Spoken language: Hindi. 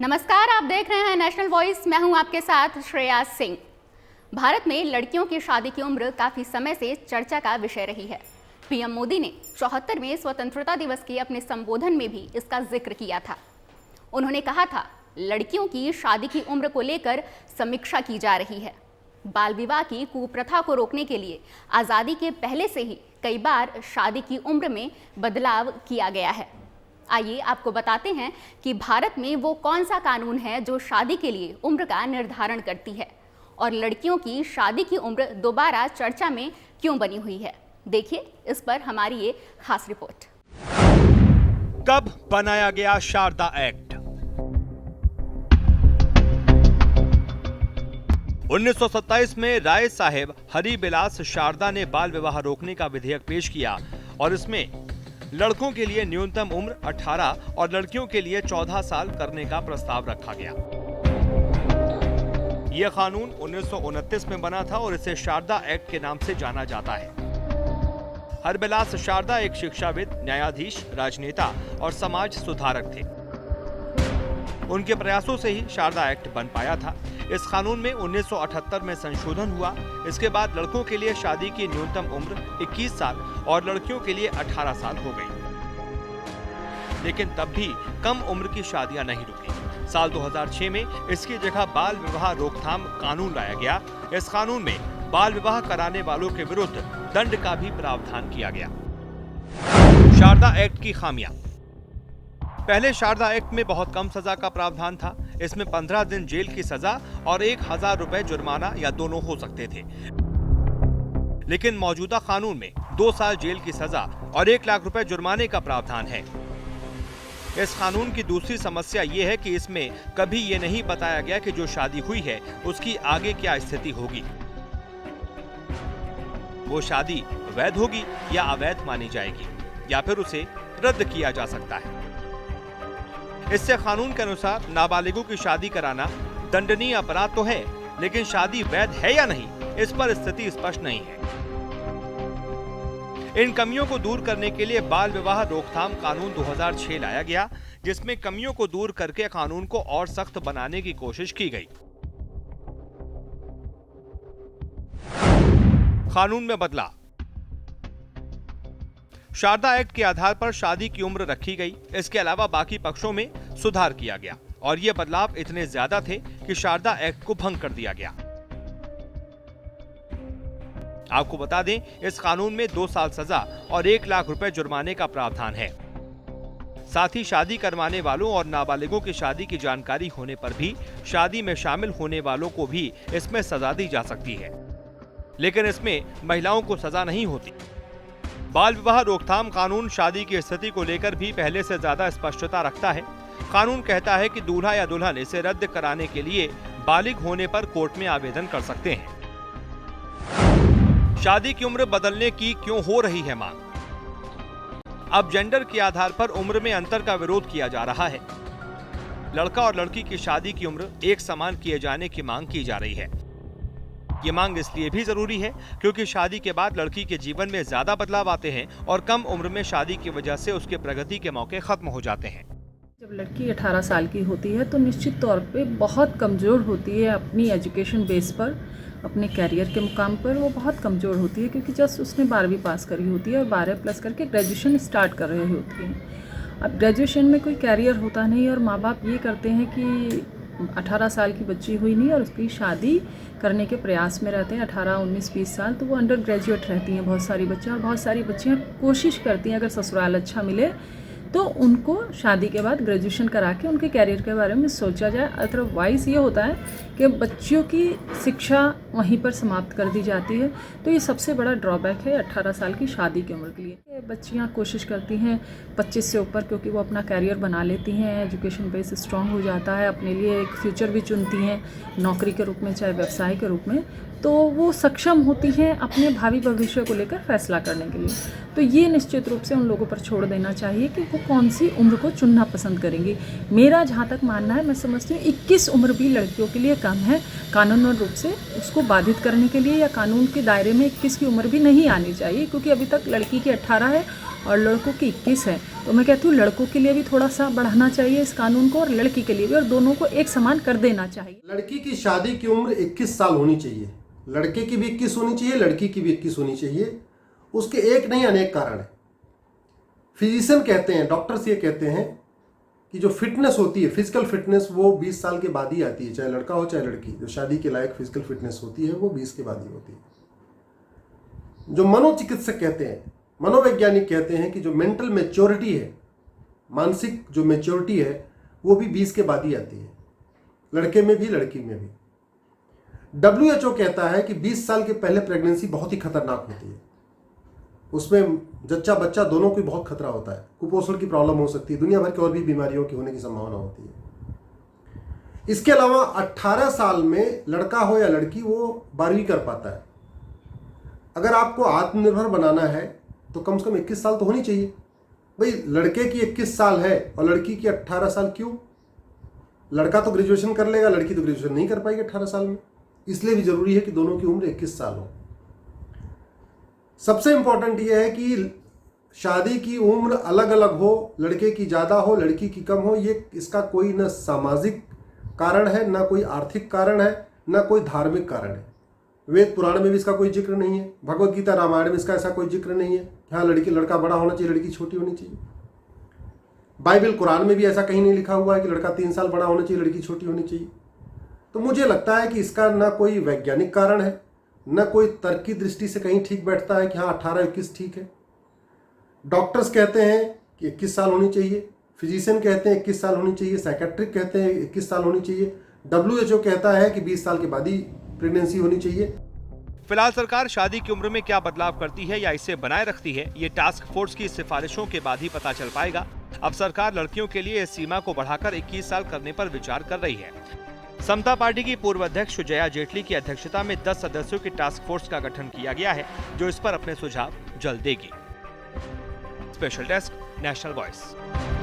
नमस्कार, आप देख रहे हैं नेशनल वॉइस। मैं हूं आपके साथ श्रेया सिंह। भारत में लड़कियों की शादी की उम्र काफी समय से चर्चा का विषय रही है। पीएम मोदी ने 74वें स्वतंत्रता दिवस के अपने संबोधन में भी इसका जिक्र किया था। उन्होंने कहा था, लड़कियों की शादी की उम्र को लेकर समीक्षा की जा रही है। बाल विवाह की कुप्रथा को रोकने के लिए आज़ादी के पहले से ही कई बार शादी की उम्र में बदलाव किया गया है। आइए आपको बताते हैं कि भारत में वो कौन सा कानून है जो शादी के लिए उम्र का निर्धारण करती है और लड़कियों की शादी की उम्र दोबारा चर्चा में क्यों बनी हुई है। देखिए इस पर हमारी ये खास रिपोर्ट। कब बनाया गया शारदा एक्ट? 1927 में राय साहेब हरिबिलास शारदा ने बाल विवाह रोकने का विधेयक पेश किया और इसमें लड़कों के लिए न्यूनतम उम्र 18 और लड़कियों के लिए 14 साल करने का प्रस्ताव रखा गया। यह कानून 1929 में बना था और इसे शारदा एक्ट के नाम से जाना जाता है। हरिबिलास शारदा एक शिक्षाविद, न्यायाधीश, राजनेता और समाज सुधारक थे। उनके प्रयासों से ही शारदा एक्ट बन पाया था। इस कानून में 1978 में संशोधन हुआ। इसके बाद लड़कों के लिए शादी की न्यूनतम उम्र 21 साल और लड़कियों के लिए 18 साल हो गई। लेकिन तब भी कम उम्र की शादियां नहीं रुकी। साल 2006 में इसकी जगह बाल विवाह रोकथाम कानून लाया गया। इस कानून में बाल विवाह कराने वालों के विरुद्ध दंड का भी प्रावधान किया गया। शारदा एक्ट की खामियां। पहले शारदा एक्ट में बहुत कम सजा का प्रावधान था। इसमें 15 दिन जेल की सजा और 1000 रुपए जुर्माना या दोनों हो सकते थे। लेकिन मौजूदा कानून में 2 साल जेल की सजा और 1 लाख रुपए जुर्माने का प्रावधान है। इस कानून की दूसरी समस्या ये है कि इसमें कभी ये नहीं बताया गया कि जो शादी हुई है उसकी आगे क्या स्थिति होगी। वो शादी वैध होगी या अवैध मानी जाएगी या फिर उसे रद्द किया जा सकता है। इससे कानून के अनुसार नाबालिगों की शादी कराना दंडनीय अपराध तो है, लेकिन शादी वैध है या नहीं, इस पर स्थिति स्पष्ट नहीं है। इन कमियों को दूर करने के लिए बाल विवाह रोकथाम कानून 2006 लाया गया, जिसमें कमियों को दूर करके कानून को और सख्त बनाने की कोशिश की गई। कानून में बदलाव। शारदा एक्ट के आधार पर शादी की उम्र रखी गई। इसके अलावा बाकी पक्षों में सुधार किया गया और ये बदलाव इतने ज्यादा थे कि शारदा एक्ट को भंग कर दिया गया। आपको बता दें, इस कानून में 2 साल सजा और 1 लाख रुपए जुर्माने का प्रावधान है। साथ ही शादी करवाने वालों और नाबालिगों की शादी की जानकारी होने पर भी शादी में शामिल होने वालों को भी इसमें सजा दी जा सकती है, लेकिन इसमें महिलाओं को सजा नहीं होती। बाल विवाह रोकथाम कानून शादी की स्थिति को लेकर भी पहले से ज्यादा स्पष्टता रखता है। कानून कहता है कि दूल्हा या दुल्हन इसे रद्द कराने के लिए बालिग होने पर कोर्ट में आवेदन कर सकते हैं। शादी की उम्र बदलने की क्यों हो रही है मांग? अब जेंडर के आधार पर उम्र में अंतर का विरोध किया जा रहा है। लड़का और लड़की की शादी की उम्र एक समान किए जाने की मांग की जा रही है। ये मांग इसलिए भी जरूरी है क्योंकि शादी के बाद लड़की के जीवन में ज्यादा बदलाव आते हैं और कम उम्र में शादी की वजह से उसके प्रगति के मौके खत्म हो जाते हैं। जब लड़की 18 साल की होती है तो निश्चित तौर पे बहुत कमज़ोर होती है अपनी एजुकेशन बेस पर, अपने कैरियर के मुकाम पर वो बहुत कमज़ोर होती है, क्योंकि जस्ट उसने 12वीं पास करी होती है और 12 प्लस करके ग्रेजुएशन स्टार्ट कर रही होती है। अब ग्रेजुएशन में कोई कैरियर होता नहीं और माँ बाप ये करते हैं कि 18 साल की बच्ची हुई नहीं और उसकी शादी करने के प्रयास में रहते हैं। 18, 19, 20 साल तो वो अंडर ग्रेजुएट रहती हैं बहुत सारी बच्चियाँ, और बहुत सारी बच्चियाँ कोशिश करती हैं अगर ससुराल अच्छा मिले तो उनको शादी के बाद ग्रेजुएशन करा के उनके कैरियर के बारे में सोचा जाए। अदरवाइज़ ये होता है कि बच्चियों की शिक्षा वहीं पर समाप्त कर दी जाती है। तो ये सबसे बड़ा ड्रॉबैक है 18 साल की शादी की उम्र के लिए। बच्चियां कोशिश करती हैं 25 से ऊपर, क्योंकि वो अपना कैरियर बना लेती हैं, एजुकेशन बेस स्ट्रॉन्ग हो जाता है, अपने लिए एक फ्यूचर भी चुनती हैं नौकरी के रूप में चाहे व्यवसाय के रूप में, तो वो सक्षम होती हैं अपने भावी भविष्य को लेकर फैसला करने के लिए। तो ये निश्चित रूप से उन लोगों पर छोड़ देना चाहिए कि वो कौन सी उम्र को चुनना पसंद करेंगी। मेरा जहाँ तक मानना है, मैं समझती हूँ 21 उम्र भी लड़कियों के लिए कम है। कानूनी रूप से उसको बाधित करने के लिए या कानून के दायरे में 21 की उम्र भी नहीं आनी चाहिए, क्योंकि अभी तक लड़की की 18 है और लड़कों की 21 है, तो मैं कहती हूँ लड़कों के लिए भी थोड़ा सा बढ़ाना चाहिए इस कानून को और लड़की के लिए भी, और दोनों को एक समान कर देना चाहिए। लड़की की शादी की उम्र 21 साल होनी चाहिए, लड़के की भी 21 होनी चाहिए, लड़की की भी 21 होनी चाहिए। उसके एक नहीं अनेक कारण है। फिजिशियन कहते हैं, डॉक्टर्स ये कहते हैं कि जो फिटनेस होती है, फिजिकल फिटनेस, वो 20 साल के बाद ही आती है, चाहे लड़का हो चाहे लड़की। जो शादी के लायक फिजिकल फिटनेस होती है वो 20 के बाद ही होती है। जो मनोचिकित्सक कहते हैं, मनोवैज्ञानिक कहते हैं कि जो मेंटल मैच्योरिटी है, मानसिक जो मैच्योरिटी है, वो भी 20 के बाद ही आती है, लड़के में भी लड़की में भी। WHO कहता है कि 20 साल के पहले प्रेगनेंसी बहुत ही खतरनाक होती है, उसमें जच्चा बच्चा दोनों को बहुत खतरा होता है, कुपोषण की प्रॉब्लम हो सकती है, दुनिया भर की और भी बीमारियों की होने की संभावना होती है। इसके अलावा 18 साल में लड़का हो या लड़की वो 12वीं कर पाता है। अगर आपको आत्मनिर्भर बनाना है तो कम से कम 21 साल तो होनी चाहिए। भाई लड़के की 21 साल है और लड़की की 18 साल क्यों? लड़का तो ग्रेजुएशन कर लेगा, लड़की तो ग्रेजुएशन नहीं कर पाएगी 18 साल में। इसलिए भी जरूरी है कि दोनों की उम्र 21 साल हो। सबसे इंपॉर्टेंट यह है कि शादी की उम्र अलग अलग हो, लड़के की ज़्यादा हो लड़की की कम हो। ये इसका कोई न सामाजिक कारण है, ना कोई आर्थिक कारण है, ना कोई धार्मिक कारण है। वेद पुराण में भी इसका कोई जिक्र नहीं है, भगवत गीता रामायण में इसका ऐसा कोई जिक्र नहीं है कि हाँ लड़का बड़ा होना चाहिए, लड़की छोटी होनी चाहिए। बाइबल कुरान में भी ऐसा कहीं नहीं लिखा हुआ है कि लड़का 3 साल बड़ा होना चाहिए, लड़की छोटी होनी चाहिए। तो मुझे लगता है कि इसका ना कोई वैज्ञानिक कारण है, न कोई तर्क की दृष्टि से कहीं ठीक बैठता है कि हाँ 18-21 ठीक है। डॉक्टर्स कहते हैं कि 21 साल होनी चाहिए, फिजिशियन कहते हैं 21 साल होनी चाहिए, साइकेट्रिक कहते हैं 21 साल होनी चाहिए, WHO कहता है कि 20 साल के बाद ही प्रेगनेंसी होनी चाहिए। फिलहाल सरकार शादी की उम्र में क्या बदलाव करती है या इसे बनाए रखती है, ये टास्क फोर्स की सिफारिशों के बाद ही पता चल पाएगा। अब सरकार लड़कियों के लिए इस सीमा को बढ़ाकर 21 साल करने पर विचार कर रही है। समता पार्टी की पूर्व अध्यक्ष जया जेटली की अध्यक्षता में 10 सदस्यों की टास्क फोर्स का गठन किया गया है, जो इस पर अपने सुझाव जल्द देगी। Special desk, national voice.